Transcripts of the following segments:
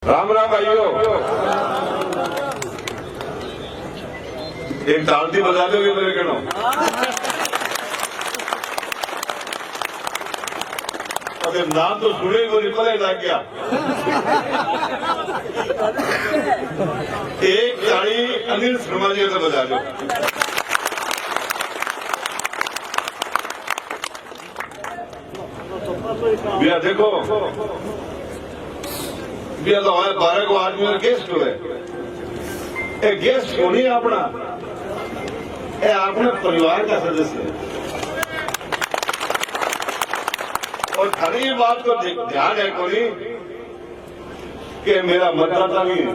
राम राम भाइयों, एक तालती बजा दोगे मेरे कनो? अरे नाम तो सुने को नहीं पता लग गया। एक ताड़ी अनिल शर्मा जी से बजा दो। भैया देखो, भैया तो हमारे 12 को आदमी में गेस्ट हुए। एक गेस्ट क्यों नहीं अपना, अपने परिवार का सदस्य है। और खरी बात को ध्यान है कोई कि मेरा मतदाता नहीं है।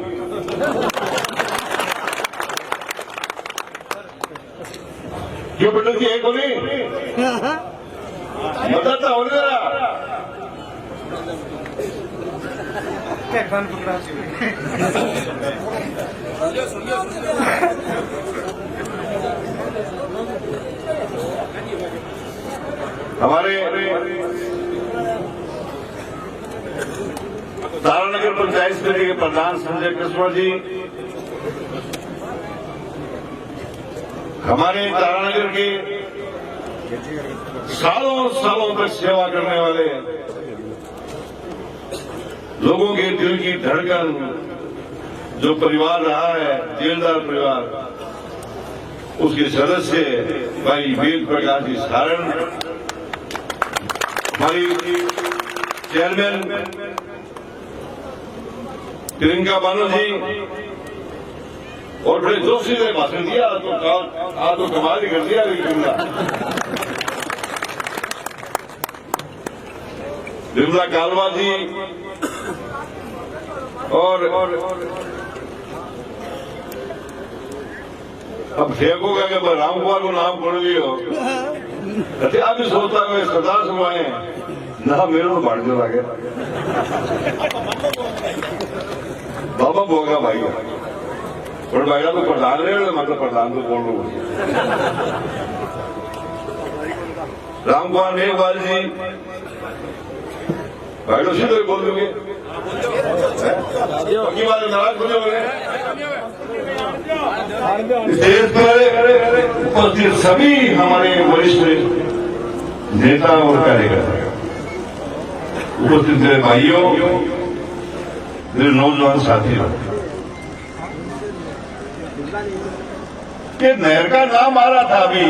क्यों पंडित जी है को नहीं मतदाता हो रहा हमारे तारानगर पंचायत समिति के प्रधान संजय कृष्ण जी, हमारे तारानगर के सालों सालों तक सेवा करने वाले लोगों के दिल की धड़कन जो परिवार रहा है, जेलदार परिवार, उसके सदस्य भाई वेद प्रकाश जी सारण, हमारी चेयरमैन प्रियंका बानो जी, और बड़े जोशी से भाषण दिया तो कमाल ही कर दिया। विमला कालवा जी और अब फेंको का कि राम कुमार को नाम पढ़ लियो, अब भी सोचता है सरदार सुनाए ना, मेरे को बाढ़ जो लगे बाबा भोगा भाई और भाईला तो प्रधान रहे, मतलब प्रधान तो बोल रहा। राम कुमार मेघवाल जी भाई तो सीधे बोल दोगे, बात नाराज हो जाओगे। स्टेज पर उपस्थित सभी हमारे वरिष्ठ नेता और कार्यकर्ता, उपस्थित मेरे भाइयों, मेरे नौजवान साथियों, ये नहर का नाम आ रहा था अभी,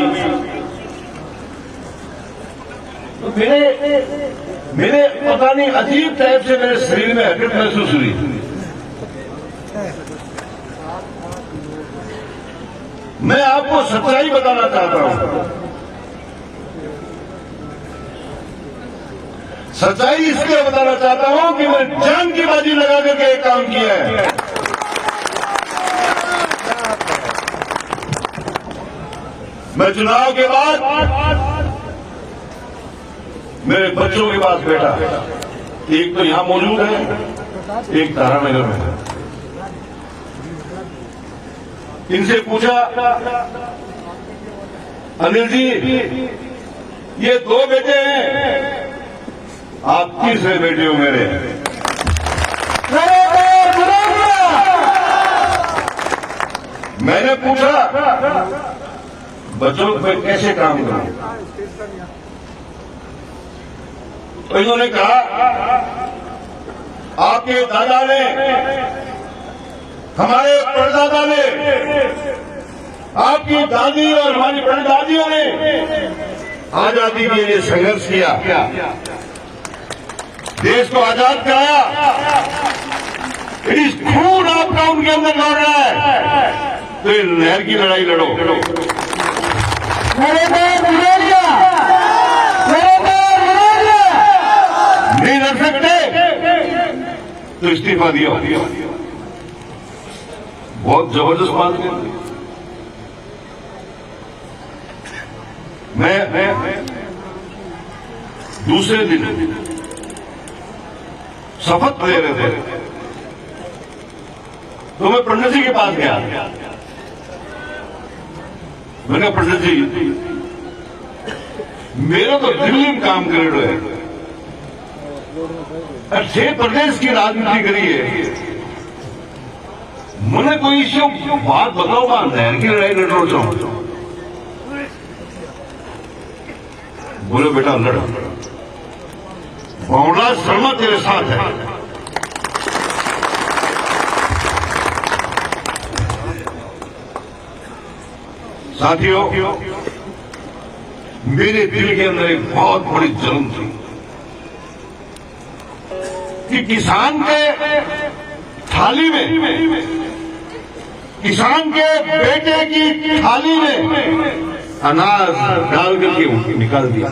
तो मेरे पता नहीं अजीब टाइप से मेरे शरीर में हरकत महसूस हुई। मैं आपको सच्चाई बताना चाहता हूं। सच्चाई इसलिए बताना चाहता हूं कि मैं जान की बाजी लगा करके एक काम किया है। मैं चुनाव के बाद मेरे बच्चों के पास बैठा, एक तो यहां मौजूद है, एक तारानगर में है। इनसे पूछा, अनिल जी ये 2 बेटे हैं, आप तीसरे बेटे हो मेरे। मैंने पूछा बच्चों पे कैसे काम करूं, तो इन्होंने कहा आपके दादा ने, हमारे परदादा ने, आपकी दादी और हमारी परदादियों ने आजादी के लिए संघर्ष किया, देश को आजाद कराया। इस खून आपका उनके अंदर लड़ रहा है, तो नहर की लड़ाई लड़ो। नहीं लड़ सकते तो इस्तीफा दिया। बहुत जबरदस्त बात है। मैं दूसरे दिन शपथ ले रहे थे तो मैं पंडित जी के पास गया। मैंने कहा पंडित जी मेरा तो दिल में काम कर रहे हैं, अच्छे प्रदेश की राजनीति करी है। मैंने कोई से बात बताओ नहर की लड़ाई लड़ रहा हूं। बोले बेटा लड़, बावड़ा शर्मा तेरे साथ है। साथियों, मेरे दिल के अंदर एक बहुत बड़ी जलन थी कि किसान के थाली में, किसान के बेटे की थाली में अनाज डाल करके निकाल दिया,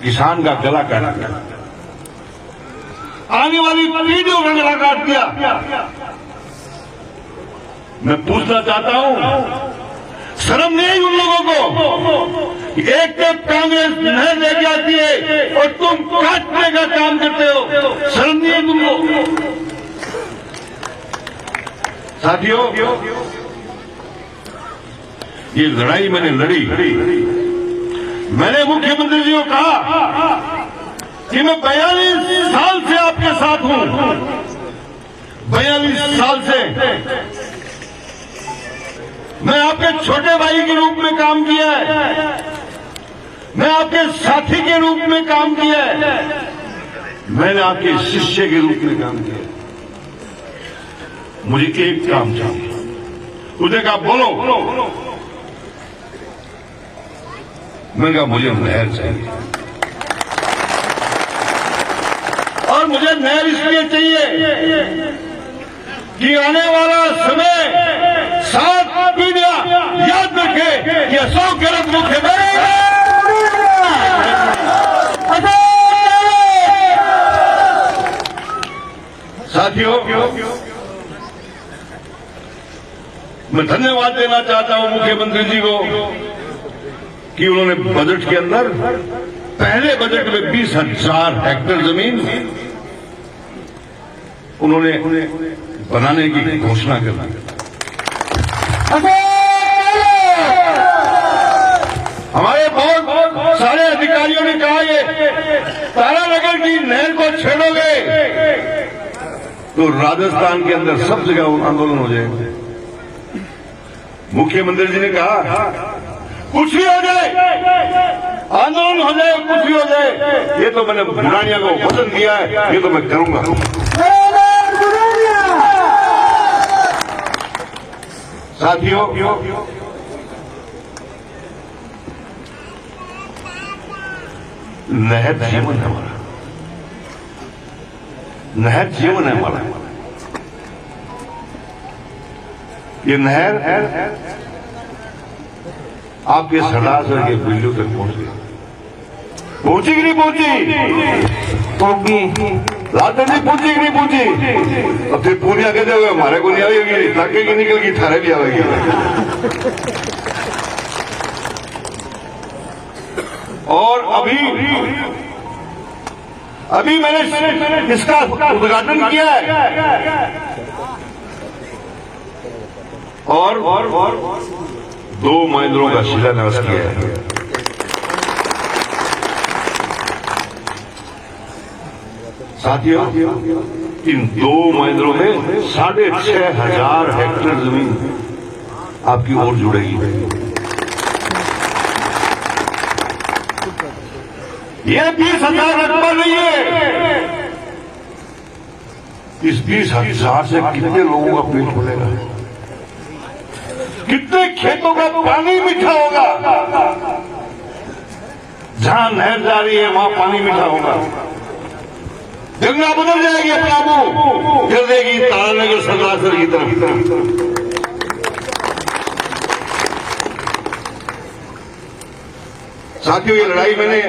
किसान का गला काट दिया, आने वाली पीढ़ियों का गला काट दिया। मैं पूछना चाहता हूं, शर्म नहीं उन लोगों को? एक तो कांग्रेस नहर लेके आती है और तुम काटने का काम करते हो, शर्म नहीं है तुमको? साथियों, ये लड़ाई मैंने लड़ी। मैंने मुख्यमंत्री जी को कहा कि मैं 42 साल से आपके साथ हूं, 42 साल से मैं आपके छोटे भाई के रूप में काम किया है, मैं आपके साथी के रूप में काम किया है, मैंने आपके शिष्य के रूप में काम किया। मुझे एक काम चाहिए। उसने कहा बोलो। मैंने कहा मुझे नहर चाहिए, और मुझे नहर इसलिए चाहिए कि आने वाला समय 7 पीढ़ियां याद रखे कि अशोक गहलोत मुख्यमंत्री। साथियों, मैं धन्यवाद देना चाहता हूं मुख्यमंत्री जी को कि उन्होंने बजट के अंदर, पहले बजट में 20,000 हेक्टेयर जमीन उन्होंने बनाने की घोषणा कर दी। हमारे बहुत सारे अधिकारियों ने कहा ये तारानगर की नहर को छेड़ोगे तो राजस्थान के अंदर सब जगह आंदोलन हो जाएगा। मुख्यमंत्री जी ने कहा कुछ भी हो जाए, आंदोलन हो जाए, कुछ भी हो जाए, ये तो मैंने बुरानिया को वचन दिया है, ये तो मैं करूंगा। साथियों, नहर जीवन है हमारा, नहर जीवन है हमारा। ये नहर आपके सड़ासर के बिल्लू तक पहुंच गई। पहुंची कि नहीं पहुंची? पहुंची। लाते नहीं पहुंची कि नहीं पहुंची? अब फिर पूनिया कहते हुए हमारे को नहीं आएगी, ताके की निकल गई, थारे भी आएगी। और अभी मैंने इसका उद्घाटन किया है और 2 मंदिरों का शिलान्यास किया है। साथियों, इन 2 मंदिरों में 6,500 हेक्टेयर जमीन आपकी ओर जुड़ेगी। ये 20,000 रकबा नहीं है। इस 20,000 से कितने लोगों का पेट भरेगा, कितने खेतों का पानी मीठा होगा। जहां नहर जा रही है वहां पानी मीठा होगा। गंगा बदल जाएगी, अपना मुंह कर देगी तारानगर सरदासर की तरफ। साथियों, ये लड़ाई मैंने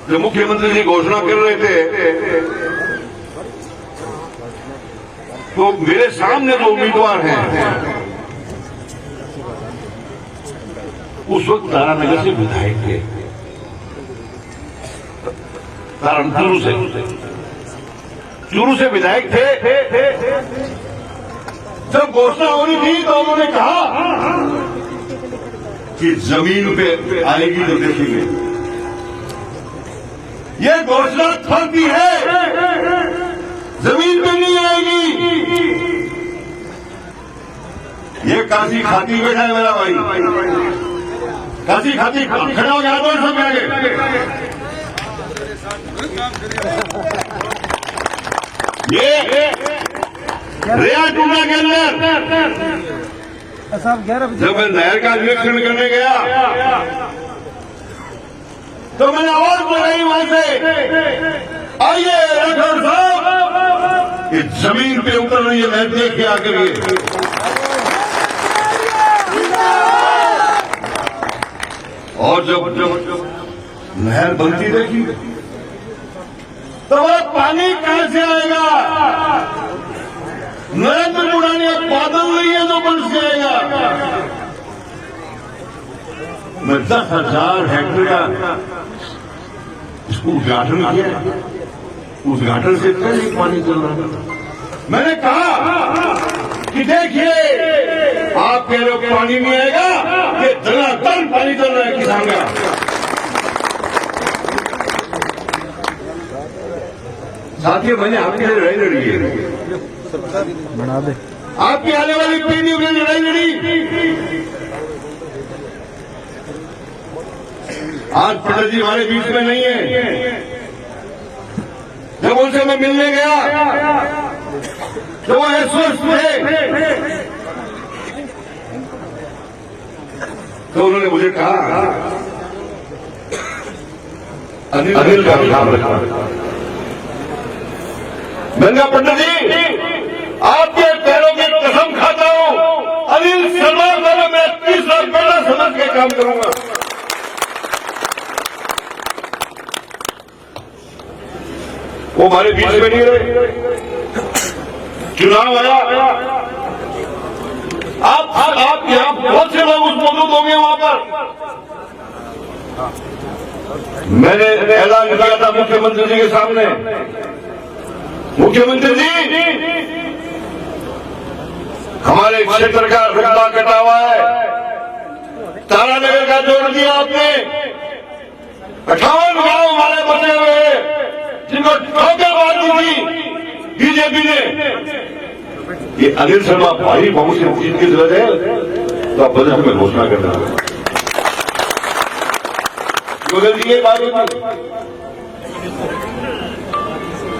जब मुख्यमंत्री जी घोषणा कर रहे थे तो मेरे सामने जो उम्मीदवार हैं उस वक्त तारानगर से विधायक थे, चूरू से विधायक थे। जब घोषणा होनी थी तो उन्होंने कहा कि जमीन पे आएगी तो देखेंगे। ये घोषणा थल की है, जमीन पे नहीं आएगी। ये काशी खाती बैठा है मेरा भाई, काशी खाती खड़ा हो गया तो सब आगे। ये रेया टूटा के अंदर जब मैं नहर का निरीक्षण करने गया तो मैंने आवाज बुलाई वहां से, आइए राठौर साहब, कि जमीन पे उतर रही है नहर, देखिए आकर ये। और जब नहर बनती देखी तो वह पानी कहां से आएगा? नरेंद्र मोदी ने बादल नहीं है तो बरस जाएगा। मैं 10,000 हेक्टेयर का इसको उद्घाटन किया, उद्घाटन से पहले पानी चल रहा था। मैंने कहा कि देखिए, आप कह रहे हो पानी नहीं आएगा, ये धनाधन पानी चल रहा है किसान का। साथियों, मैंने आपके लिए लड़ाई लड़ी है, बना दे। आपकी आने वाली पीढ़ियों के लिए लड़ाई लड़ी। आज पंडित जी हमारे बीच में नहीं है। जब उनसे मैं मिलने गया तो वो स्वस्थ थे, तो उन्होंने मुझे कहा, अनिल का नाम रखा। मैंने कहा, पंडित जी, आपके पैरों की कसम खाता हूं, अनिल शर्मा को मैं 30 साल पहले समझ के काम करूंगा। वो हमारे बीच में नहीं रहे। चुनाव आया, आप यहां बहुत से लोग उस मौजूद होंगे वहां पर। मैंने ऐलान किया था मुख्यमंत्री जी के सामने, मुख्यमंत्री जी, हमारे क्षेत्र का रकबा कटा हुआ है, तारानगर का जोड़ दिया आपने, 58 गांव हमारे बचे हुए हैं जिनको ठोकरबाजी थी बीजेपी ने। ये अनिल शर्मा भाई बहुत से जीत की जरूरत है, तो आप बजट में घोषणा करना है। की बात होगी।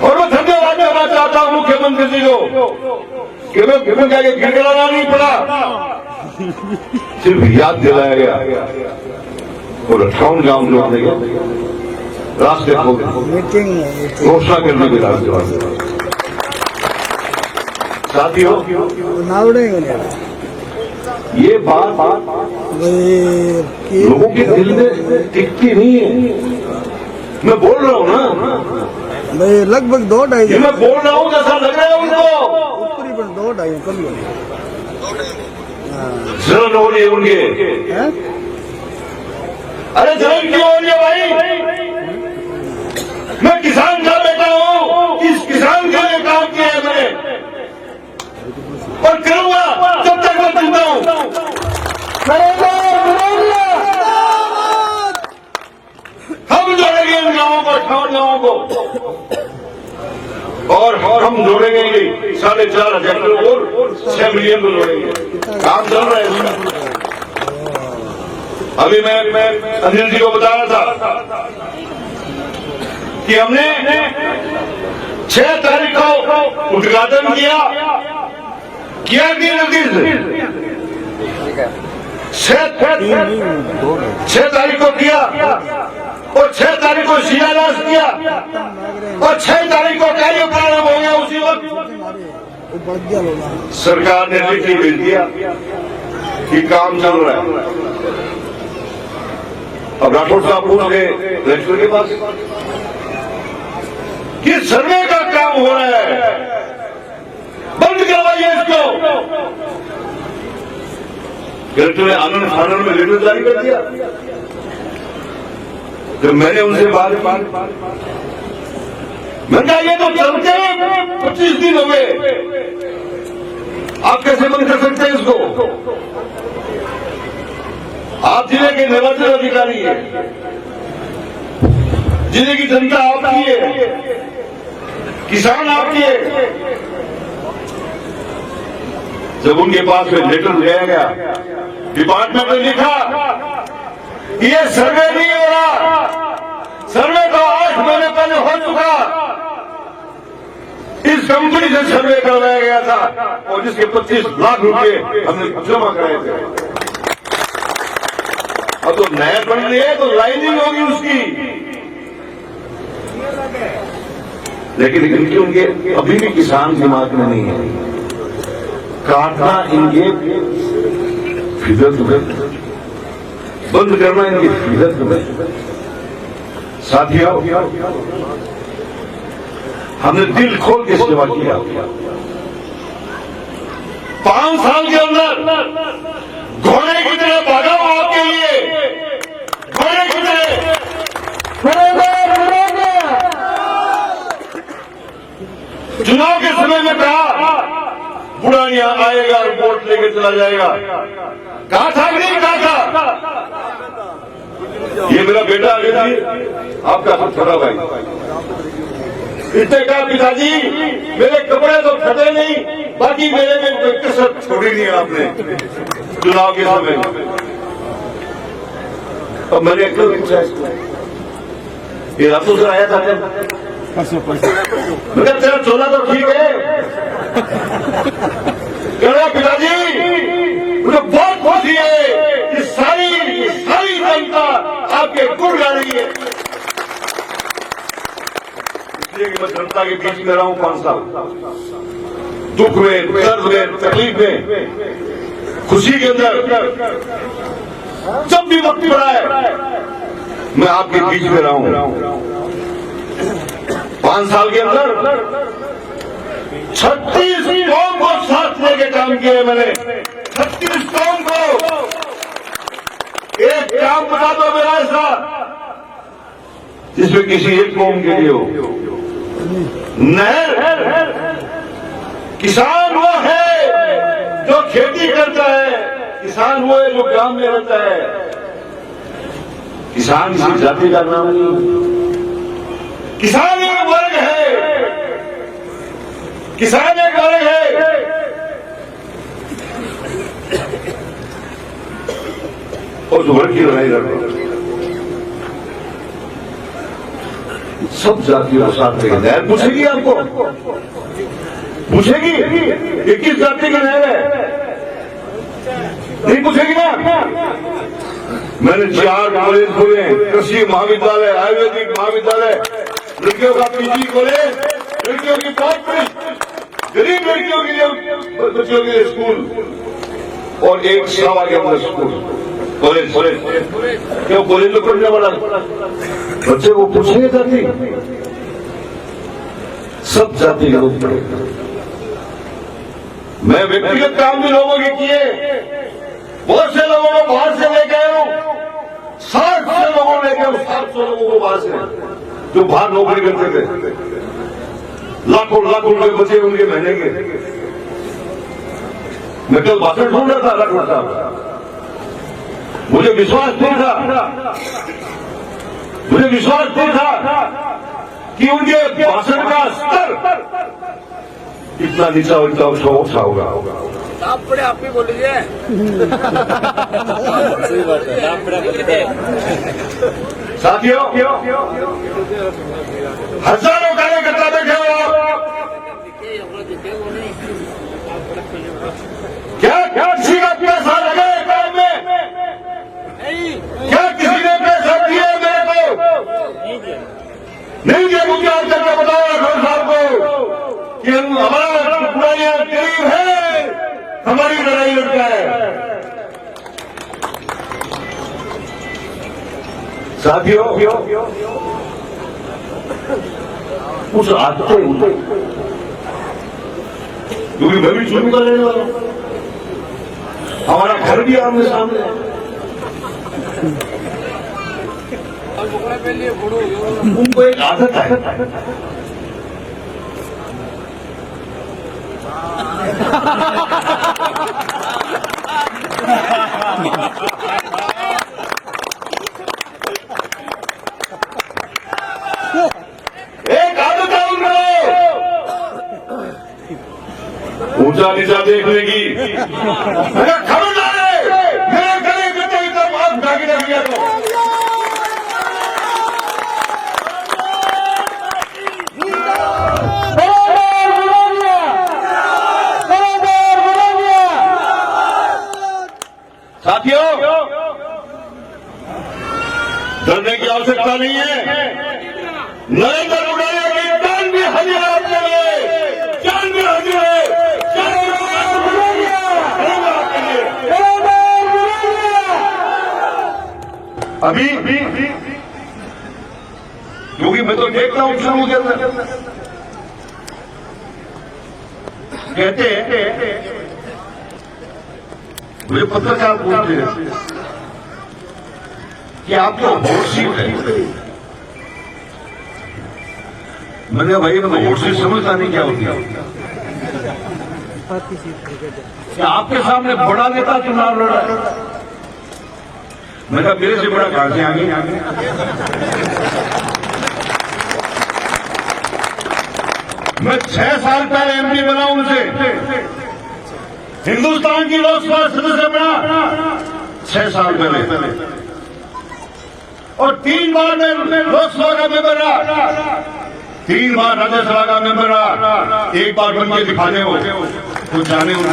और मैं धन्यवाद देना चाहता हूं मुख्यमंत्री जी को कि मैं क्या गिड़गिड़ाना नहीं पड़ा, सिर्फ याद दिलाया गया और 58 गांव जोड़ने गए, रास्ते हो गए, घोषणा करने के रास्ते। साथियों, ये बात लोगों के दिल में टिकती नहीं है। मैं बोल रहा हूँ ना भाई, लगभग 2-2.5, मैं बोल रहा हूँ जैसा लग रहा है उनको, ऊपरी पर 2-2.5 कम ही जलन हो रही है उनके। अरे जलन क्यों हो रही है भाई? मैं किसान का बेटा हूँ, इस किसान के लिए काम किया है मैंने और करूंगा जब तक मैं जिंदा हूँ। हम जोड़ेंगे इन गांवों को, 58 गांवों को, और हम जोड़ेंगे 4.5 हेक्टेयर और 6 मिलियन को जोड़ेंगे। काम चल रहा है इसका। अभी मैं अनिल जी को बता रहा था कि हमने 6 तारीख को उद्घाटन किया कि नदी से 6 तारीख को किया और 6 तारीख को शिलान्यास किया और 6 तारीख को कार्य प्रारंभ हो गया। उसी वक्त सरकार ने चिट्ठी भेज दिया कि काम चल रहा है। अब राठौर साहब पूछ गए कलेक्टर के पास कि सर्वे का काम हो रहा है, बंद करवाइए इसको। कलेक्टर ने आनंद फानंद में लेटर जारी कर दिया। जब मैंने उनसे बात मैंने कहा ये तो चलते 25 दिन हो गए, आप कैसे बंद कर सकते हैं इसको? आप जिले के निर्वाचन अधिकारी हैं, जिले की जनता आपकी है, किसान आपकी है। जब उनके पास में लेटर गया, डिपार्टमेंट ने लिखा कि ये सर्वे नहीं हो रहा, सर्वे तो 8 महीने पहले हो चुका, इस कंपनी से सर्वे करवाया गया था और जिसके 25 लाख रुपए हमने जमा कराए थे। अब तो नहर बन रही है तो लाइनिंग होगी उसकी, लेकिन इनके उनके अभी भी किसान दिमाग में नहीं है। काटना इनके फिदरत में, बंद करना इनकी फिदरत में। साथियों, हमने दिल खोल के सेवा किया। 5 साल के अंदर घोड़े की तरह भागा हूं आपके लिए, घोड़े की तरह। चुनाव के समय में कहा बुढ़ा यहां आएगा और वोट लेके चला जाएगा, कहा था कि नहीं कहा था? ये मेरा बेटा अभी आपका सब छोटा भाई इसने कहा पिताजी मेरे कपड़े तो फटे नहीं, बाकी मेरे में कोई कसर छोड़ी नहीं आपने चुनाव के समय। अब मैंने क्यों पूछा इसको, ये रातों से आया था मगर तेरा चोला तो ठीक है। कह रहा पिताजी मुझे बहुत खुशी है, ये सारी जनता आपके गुण गा रही है, इसलिए कि मैं जनता के बीच में रहा हूं 5 साल। दुख में, दर्द में, तकलीफ में, खुशी के अंदर जब भी वक्त पड़ा है मैं आपके बीच में रहा हूं। 5 साल के अंदर 36 कौम को साथ लेके काम किया है मैंने। 36 कौम को एक काम बता दो मेरा ऐसा जिसमें किसी एक कौम के लिए हो। नहर, किसान वो है जो खेती करता है, किसान वो है जो ग्राम में रहता है। किसान किसी जाति का नाम नहीं, किसान एक वर्ग है, किसान एक वर्ग है। और उस वर्ग की लड़ाई लड़ रहे सब जातियों के साथ लेके। नहर पूछेगी आपको, पूछेगी ये किस जाति की नहर है, नहीं पूछेगी ना। मैंने 4 कॉलेज खोले, कृषि महाविद्यालय, आयुर्वेदिक महाविद्यालय, लड़कियों का पीजी कॉलेज, लड़कियों की बहुत बड़ी गरीब लड़कियों के लिए बच्चों के लिए स्कूल और एक सावा के अंदर स्कूल कॉलेज। क्यों कॉलेज में पढ़ने वाला बच्चे वो पूछेंगे जाति, सब जाति के लोग पढ़ेंगे। मैं व्यक्तिगत काम भी लोगों के किए, बहुत से लोगों को बाहर से लेके आया हूं, 700 लोगों लेके आया, 700 लोगों को बाहर से जो बाहर नौकरी करते थे, लाखों रुपए बचे उनके महीने के। मैं कल भाषण ढूंढ रहा था लखनऊ साहब, मुझे विश्वास नहीं था कि उनके भाषण का स्तर इतना नीचा उनका ऊंचा होगा। आप बड़े आप भी बोल लीजिए। सही बात है, आप बड़ा बोलिए। साथियों, हजारों कार्यकर्ता बैठे हो आप, क्या किसी का पैसा लगे काम में? क्या किसी ने पैसा दिया मेरे को? नहीं दिया। मुझे आज करके बताओ राठौर साहब को कि हमारा पुरानिया गरीब है, हमारी लड़ाई लड़ता है। साथियों, उस आदते क्योंकि मैं भी शुरू कर लेने वाला हूं, हमारा घर भी आमने सामने है। उनको एक आदत है ऊंचा नीचा देखने की अगर खबरदार है मेरे गले के तो इतना बात उठा के रख दिया तो साथियों डरने की आवश्यकता नहीं है। नरेंद्र मोदी की जान भी हाजिर है आपके लिए, जान भी हाजिर है। अभी क्योंकि मैं तो देखता हूं शुरू के अंदर कहते हैं मुझे पत्रकार पूछते हैं कि आपको वोट सीट है। मैंने कहा भाई मैं वोट सीट समझता नहीं क्या होती है। क्या आपके सामने बड़ा नेता चुनाव लड़ा है? मैंने कहा मेरे से बड़ा कहां से आगे मैं 6 साल पहले एमपी बना उनसे, हिंदुस्तान की लोकसभा सदस्य बना 6 साल पहले और 3 बार मैं लोकसभा का मेंबर रहा, 3 बार राज्यसभा का मेंबर रहा, 1 बार बन के दिखाने हो तो जाने उनको।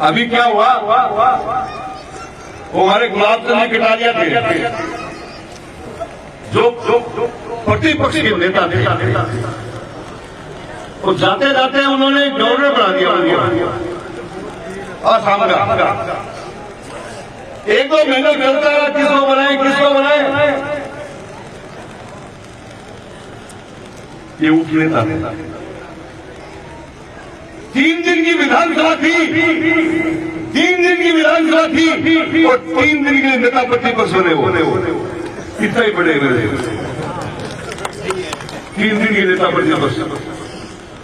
अभी क्या हुआ वो हमारे गुलाब चंद कटारिया थे जो प्रतिपक्ष के नेता थे, तो जाते जाते उन्होंने गवर्नर बना दिया आसाम का। 1-2 महीने चलता रहा, किसको बनाए ये उप नेता थे। 3 दिन की विधानसभा थी, 3 दिन की विधानसभा थी और 3 दिन के नेता प्रतिपक्ष बने वो कितना ही बड़े मेरे 3 दिन के नेता प्रतिपक्ष।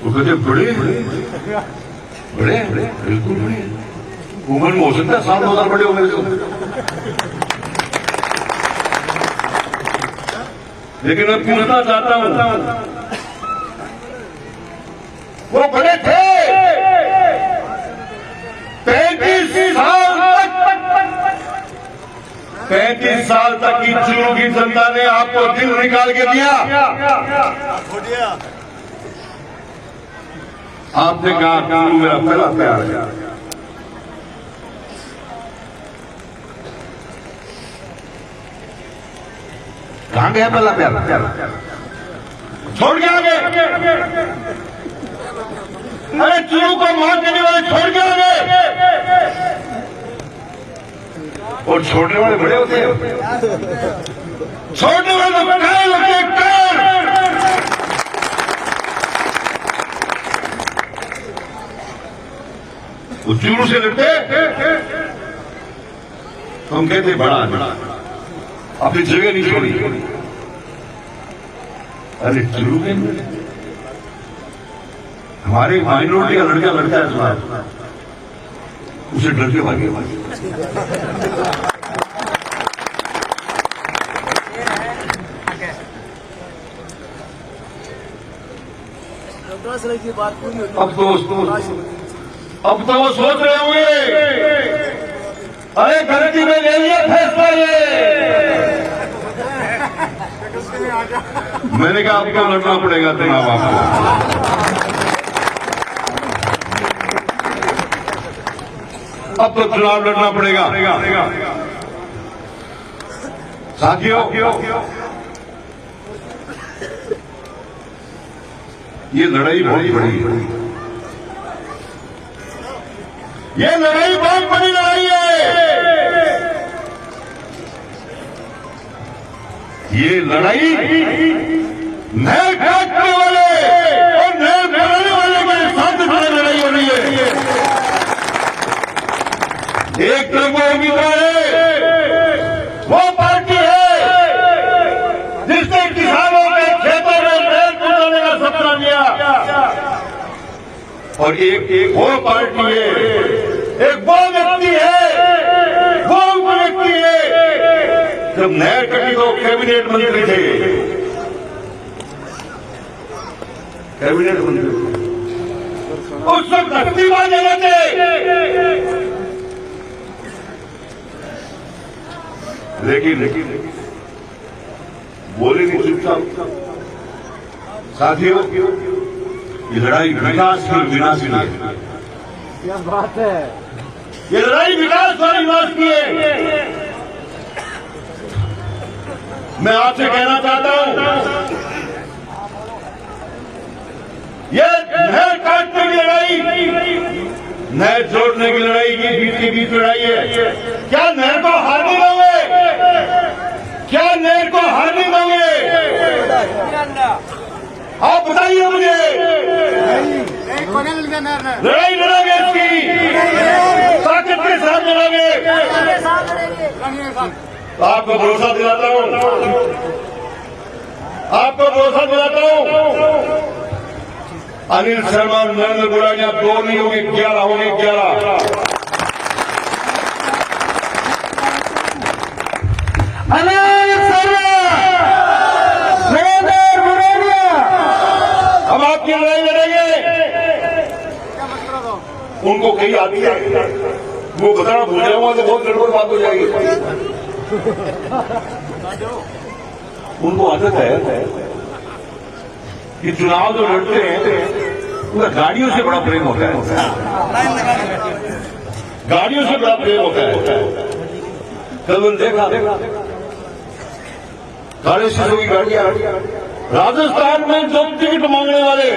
वो कहते बड़े बिल्कुल बड़े, उम्र में हो सकता है 7-9 साल बड़े हो मेरे से, लेकिन मैं पूछना चाहता हूं वो बड़े थे 35 साल तक की चुनाव की जनता ने आपको दिल निकाल के दिया। आपने कहा तू मेरा पहला प्यार है। कहां गया पहला प्यार? छोड़ के आ गए। अरे चुरू को मार देने वाले छोड़ के आ गए। और छोड़ने वाले बड़े होते हैं, छोड़ने वाले तो कायर होते हैं, कायर। वो चूरू से लड़ते तो हम कहते बड़ा अपनी जगह नहीं छोड़ी। अरे चूरू के हमारे माइनॉरिटी का लड़का लड़ता है इस बार, उसे डर के भागे। की बात पूरी होगी। अब तो वो सोच रहे होंगे अरे गलती में ले लिया फैसला ये। मैंने कहा आपको लड़ना पड़ेगा चुनाव, आपको अब तो चुनाव लड़ना पड़ेगा। साथियों ये लड़ाई बहुत बड़ी है, ये लड़ाई बहुत बड़ी लड़ाई है। ये लड़ाई नहर काटने वाले और नहर बनाने वाले के साथ लड़ाई हो रही है। एक तरफ वो उम्मीदवार है, वो पार्टी है जिसने किसानों के खेतों में नहर पहुंचाने का सपना लिया, और एक वो पार्टी है, एक वो व्यक्ति है, वो व्यक्ति है जब नहर कटी तो कैबिनेट मंत्री थे, कैबिनेट मंत्री उस वक्त इस्तीफा देने थे। लेकिन बोले नहीं चुपचाप। साथियों, ये लड़ाई विकास की विनाश की है। क्या बात है। ये लड़ाई विकास और विनाश की है। मैं आपसे कहना चाहता हूं, ये नहर काटने की लड़ाई, नहर जोड़ने की लड़ाई की बीच लड़ाई है। क्या नहर को हारने दोगे? क्या नहर को हारने दोगे? आप बताइए मुझे। लड़ाई लड़ोगे इसकी, ताकत के साथ लड़ोगे। आपको भरोसा दिलाता हूं, आपको भरोसा दिलाता हूं, अनिल शर्मा और नरेंद्र गुरानिया 2 नहीं होंगे, 11 होंगे, 11। अनिल शर्मा, नरेंद्र गुरानिया, हम आपकी लड़ाई लड़ेंगे। उनको कहीं आती है, वो बताना भूल जाऊंगा तो बहुत गड़बड़ बात हो जाएगी। उनको आदत है कि चुनाव जो लड़ते हैं उनका गाड़ियों से बड़ा प्रेम होता है, गाड़ियों से बड़ा प्रेम होता है। कल मैंने देखा काले शीशों की गाड़ियां राजस्थान में जो टिकट मांगने वाले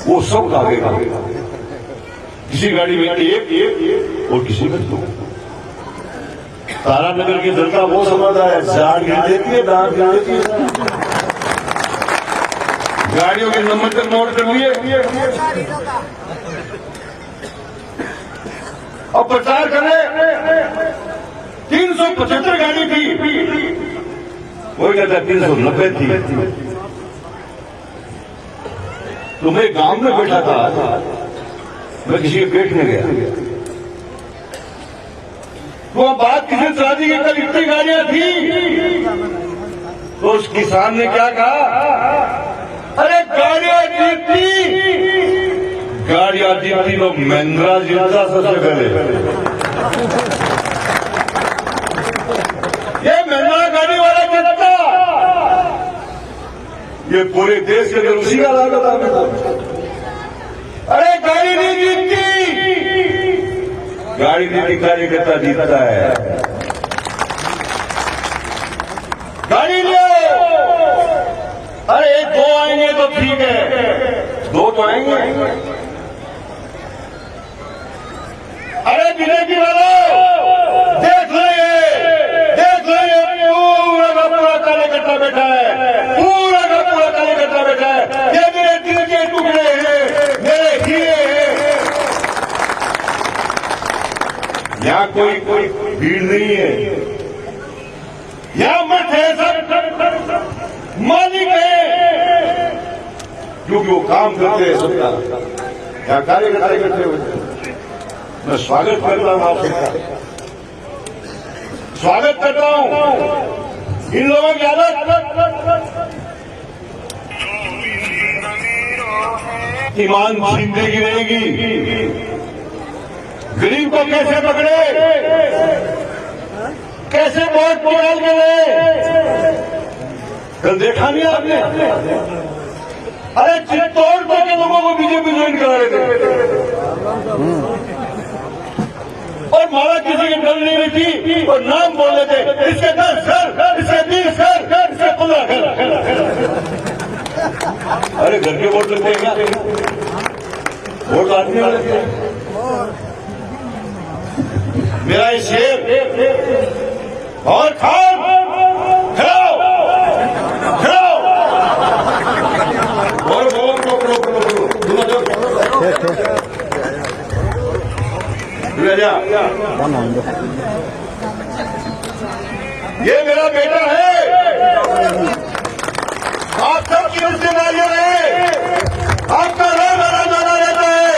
वो सब आगे किसी गाड़ी में एक और किसी में 2। तारानगर की जनता वो समझदार है, झाड़ गिर देती है, दांत गिर देती है, गाड़ियों के नंबर तक नोट कर लिए और प्रचार करे। 375 गाड़ी थी, वो कहता 390 थी। तो मैं गांव में बैठा था, मैं किसी के पेट में गया, वो बात किसी शादी की कल इतनी गाड़ियां थी। तो उस किसान ने क्या कहा, अरे गाड़ियां जीतती तो महिंद्रा जीता सबसे पहले। ये महिंद्रा गाड़ी वाला जीतता, ये पूरे देश के अंदर उसी का लागत आता। अरे गाड़ी नहीं जीतती, गाड़ी नहीं कार्यकर्ता जीतता है। गाड़ी लो, अरे 1-2 आएंगे तो ठीक है, 2 तो आएंगे। अरे बीजेपी वालों, देख लो ये पूरा का पूरा कार्यकर्ता बैठा है, पूरा का पूरा कार्यकर्ता बैठा है। ये मेरे दिल के टुकड़े हैं, मेरे हीरे हैं। यहाँ कोई भीड़ नहीं है, यहाँ मत है, सब मालिक है, क्योंकि वो काम करते हैं सबका। यहाँ कार्यकर्ता करते हुए मैं स्वागत करता हूँ, आप सबका स्वागत करता हूँ। इन लोगों की आदत ईमान छीनने की रहेगी। गरीब को कैसे पकड़े, कैसे वोट निकाल के ले, कल देखा नहीं आपने? अरे चित्तौड़ के लोगों को बीजेपी ज्वाइन करा रहे थे और मारा किसी की डर नहीं थी और नाम बोल रहे थे, इसके 10 घर, इसके 20 घर, इसके 15 घर। अरे घर के वोट लगते हैं क्या? वोट आदमी वाले थे। मेरा ये शेर और खान खड़ाओ और ये मेरा बेटा है, आप सबकी रिश्तेदारियों में आपका नाम जाना रहता है।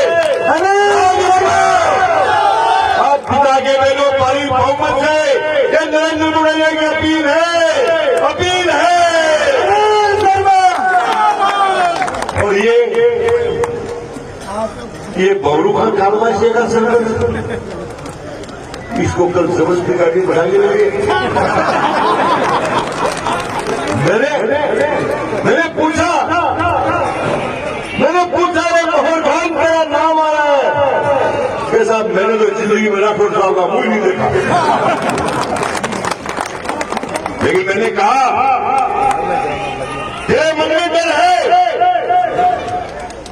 आप पिता के बेलों भारी बहुमत से ये नरेंद्र मोदी की अपील है, अपील है। ये बबरू खान कालवासी का संगठन, इसको कल जबरदस्ती गाड़ी बढ़ाने लगे। मैंने पूछा ये बबरू खान तेरा नाम आ रहा है कि साहब मैंने तो जिंदगी में राठौर साहब का मुंह नहीं देखा, लेकिन मैंने कहा तेरे मन में डर है।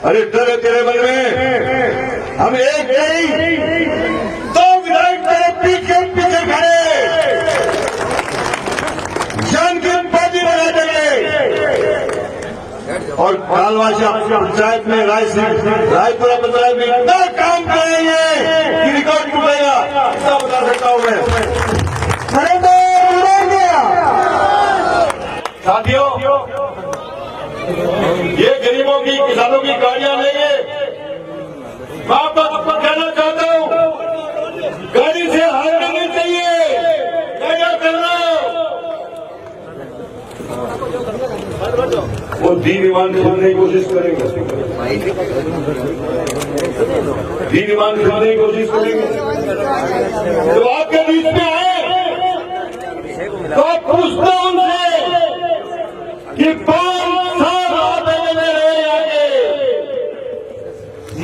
अरे डर है तेरे मन में, हम एक नहीं दो विधायक तेरे पीछे पीछे खड़े जान की बाजी बना देंगे। और कालवासा पंचायत में रायपुरा पंचायत में इतना काम करेंगे कि रिकॉर्ड टूटेगा, इतना बता सकता हूं मैं। साथियों, ये गरीबों की किसानों की गाड़ियां लेंगे, मैं आपको कहना चाहता हूं, गाड़ी से हारना नहीं चाहिए, क्या करना। वो दीन ईमान खरीदने की कोशिश करेंगे, दीन ईमान खरीदने की कोशिश करेंगे। तो आपके बीच में आए तो आप पूछते उनसे कि 5 साल आप में रहे आगे,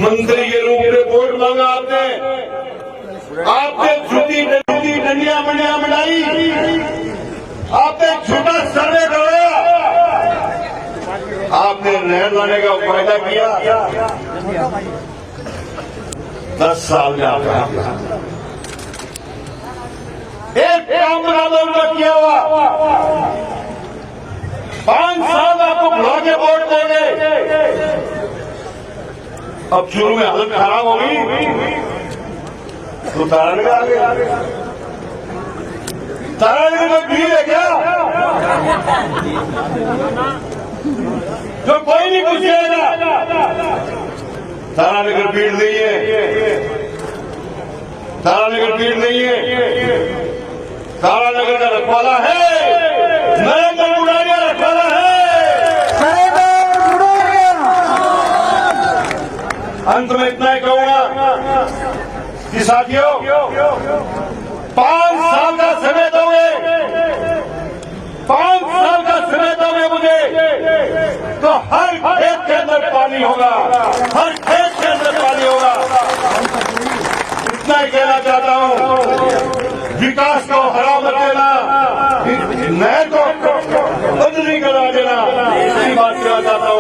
मंत्री के रूप में वोट मांगा आपने झूठी डंडिया मंडिया मंडाई, आपने झूठा सर्वे करवाया, आपने नहर लाने का वायदा किया, 10 साल में आपका एक काम बराबर किया हुआ, 5 साल आपको बुला के वोट देंगे। अब शुरू में हालत खराब होगी तो तारानगर आ गया, तारानगर में भीड़ है क्या जो कोई नहीं पूछेगा। तारानगर भीड़ नहीं है, तारानगर भीड़ नहीं है, तारानगर का रखवाला है नरेंद्र बुढ़ारिया, रखवाला है। अंत में इतना ही कहूंगा कि साथियों, 5 साल का समय दोगे, 5 साल का समय दोगे मुझे, तो हर खेत के अंदर पानी होगा, हर खेत के अंदर पानी होगा। इतना ही कहना चाहता हूं, विकास को हरा मत देना, नहर को बंद नहीं करा देना, इसी बात कहना चाहता हूं।